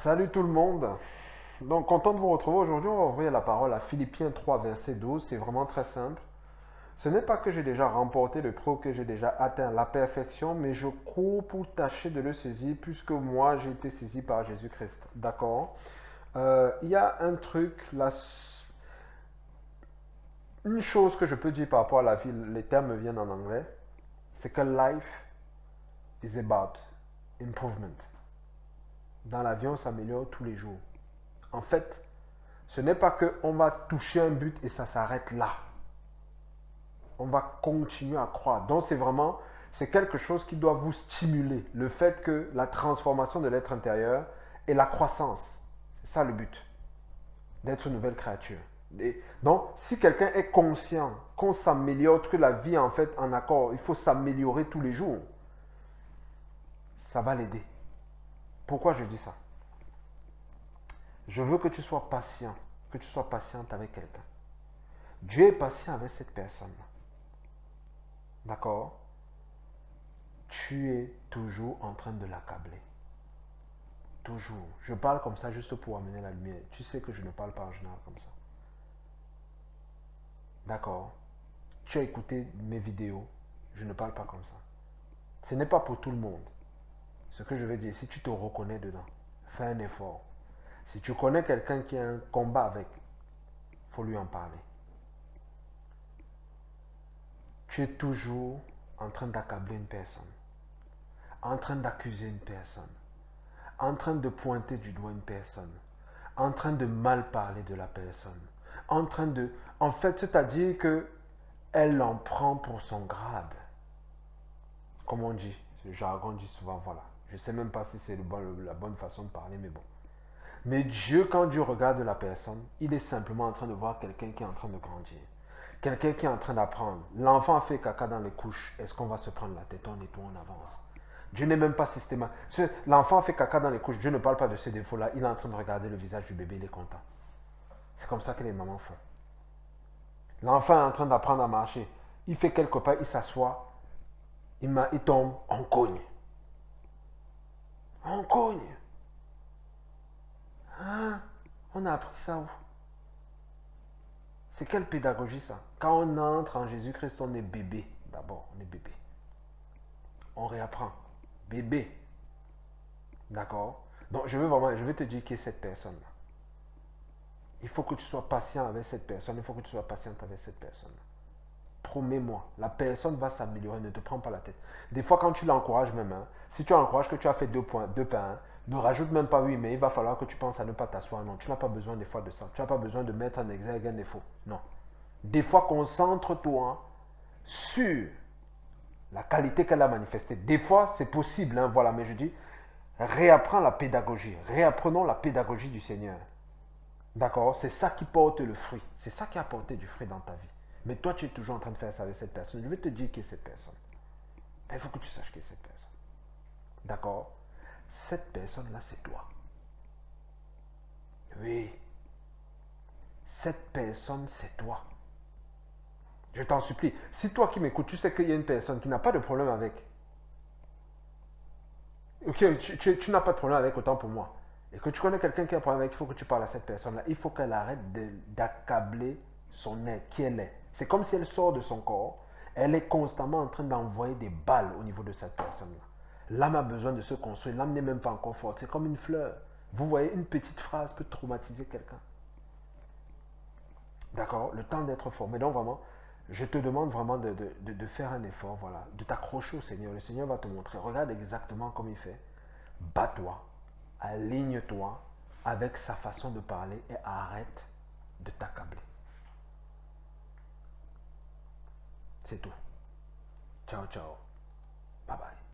Salut tout le monde. Donc, content de vous retrouver aujourd'hui. On va ouvrir la parole à Philippiens 3, verset 12. C'est vraiment très simple. Ce n'est pas que j'ai déjà remporté le prix ou que j'ai déjà atteint la perfection, mais je cours pour tâcher de le saisir, puisque moi j'ai été saisi par Jésus-Christ. D'accord. Il y a un truc, une chose que je peux dire par rapport à la vie, les termes me viennent en anglais, c'est que life is about improvement. Dans la vie, on s'améliore tous les jours. En fait, ce n'est pas qu'on va toucher un but et ça s'arrête là. On va continuer à croire. Donc c'est quelque chose qui doit vous stimuler. Le fait que la transformation de l'être intérieur et la croissance. C'est ça le but. D'être une nouvelle créature. Et donc, si quelqu'un est conscient qu'on s'améliore, que la vie en fait en accord, il faut s'améliorer tous les jours, ça va l'aider. Pourquoi je dis ça? Je veux que tu sois patient, que tu sois patiente avec quelqu'un. Dieu est patient avec cette personne-là. D'accord? Tu es toujours en train de l'accabler. Toujours. Je parle comme ça juste pour amener la lumière. Tu sais que je ne parle pas en général comme ça. D'accord? Tu as écouté mes vidéos. Je ne parle pas comme ça. Ce n'est pas pour tout le monde. Ce que je veux dire, si tu te reconnais dedans, fais un effort. Si tu connais quelqu'un qui a un combat avec, il faut lui en parler. Tu es toujours en train d'accabler une personne, en train d'accuser une personne, en train de pointer du doigt une personne, en train de mal parler de la personne, en train de... En fait, c'est-à-dire que elle en prend pour son grade. Comme on dit, ce jargon dit souvent, voilà. Je ne sais même pas si c'est la bonne façon de parler, mais bon. Mais Dieu, quand Dieu regarde la personne, il est simplement en train de voir quelqu'un qui est en train de grandir. Quelqu'un qui est en train d'apprendre. L'enfant a fait caca dans les couches. Est-ce qu'on va se prendre la tête? On nettoie, on avance. Dieu n'est même pas systématique. L'enfant a fait caca dans les couches. Dieu ne parle pas de ces défauts-là. Il est en train de regarder le visage du bébé. Il est content. C'est comme ça que les mamans font. L'enfant est en train d'apprendre à marcher. Il fait quelque part, il s'assoit. Il tombe, on cogne. On cogne. Hein? On a appris ça où? C'est quelle pédagogie ça? Quand on entre en Jésus-Christ, on est bébé. D'abord, on est bébé. On réapprend. Bébé. D'accord? Donc, je vais te dire qui est cette personne-là. Il faut que tu sois patient avec cette personne. Il faut que tu sois patiente avec cette personne. Promets-moi, la personne va s'améliorer. Ne te prends pas la tête. Des fois, quand tu l'encourages même, hein, si tu encourages que tu as fait 2 points, 2 pains, ne rajoute même pas oui, mais il va falloir que tu penses à ne pas t'asseoir. Non, tu n'as pas besoin des fois de ça. Tu n'as pas besoin de mettre en exergue un défaut. Non. Des fois, concentre-toi sur la qualité qu'elle a manifestée. Des fois, c'est possible, hein, voilà, mais je dis, réapprends la pédagogie. Réapprenons la pédagogie du Seigneur. D'accord? C'est ça qui porte le fruit. C'est ça qui a porté du fruit dans ta vie. Mais toi, tu es toujours en train de faire ça avec cette personne. Je vais te dire qui est cette personne. Mais il faut que tu saches qui est cette personne. D'accord? Cette personne-là, c'est toi. Oui. Cette personne, c'est toi. Je t'en supplie. Si toi qui m'écoutes, tu sais qu'il y a une personne qui n'a pas de problème avec. Ok, tu n'as pas de problème avec autant pour moi. Et que tu connais quelqu'un qui a un problème avec, il faut que tu parles à cette personne-là. Il faut qu'elle arrête d'accabler son être, qui elle est. C'est comme si elle sort de son corps. Elle est constamment en train d'envoyer des balles au niveau de cette personne-là. L'âme a besoin de se construire. L'âme n'est même pas encore forte. C'est comme une fleur. Vous voyez, une petite phrase peut traumatiser quelqu'un. D'accord? Le temps d'être formé. Donc vraiment, je te demande vraiment de faire un effort, voilà, de t'accrocher au Seigneur. Le Seigneur va te montrer. Regarde exactement comme il fait. Bats-toi, aligne-toi avec sa façon de parler et arrête de t'accabler. C'est tout. Ciao, ciao.